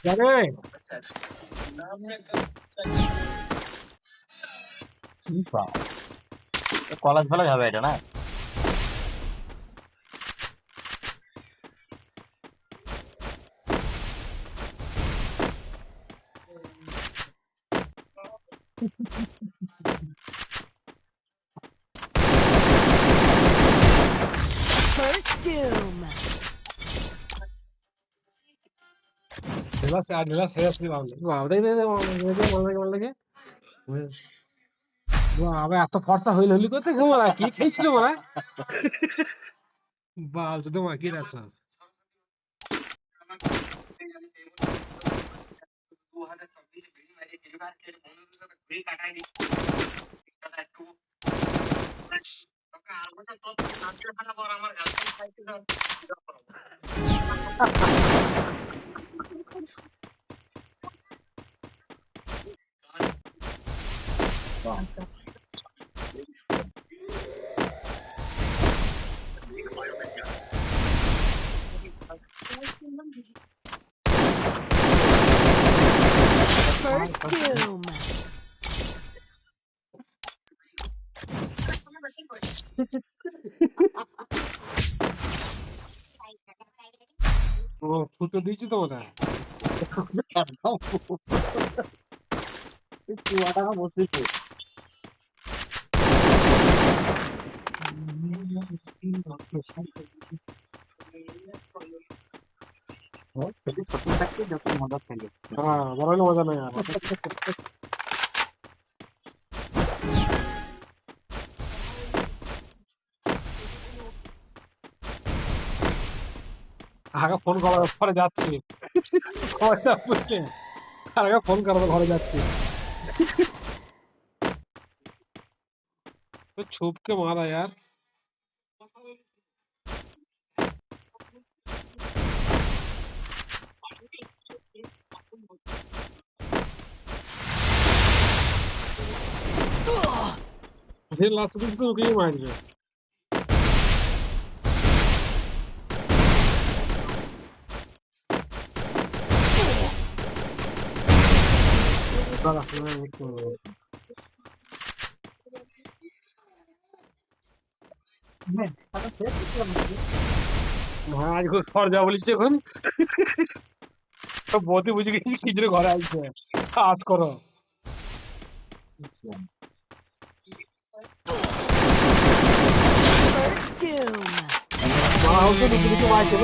জানে কলেজ ফলেজ হবে এটা না? First doom. ঢেলা সিরিয়াসলি বাবা দেখ দেখ দেখ মনে লাগে বাবা এত ফর্সা হইল হইলি করতে ঘুমো না কি খেয়েছিল মনে হয় বাল যদি মাকিয়ে রাখছ First doom. ও ফুটো দিয়েছি তো মনে হয় চুয়াটা বসেছে। ছেলে ছোট থাকতে যত মজা ছিল। হ্যাঁ বড় হলে মজা নেই আর আগে ফোন করার পরে যাচ্ছি খবরটা বুঝলে আগে ফোন করার ঘরে যাচ্ছি तो छुप के मारा यार फिर लास्ट में तो ओके मार गया হ্যাঁ আজ ঘর যাওয়া বলিস এখন তো বৌদি বুঝে গেছি কি জন্য ঘরে আসবে কাজ করো First doom. মা হচ্ছে দুটো দুটো মাছ ছিল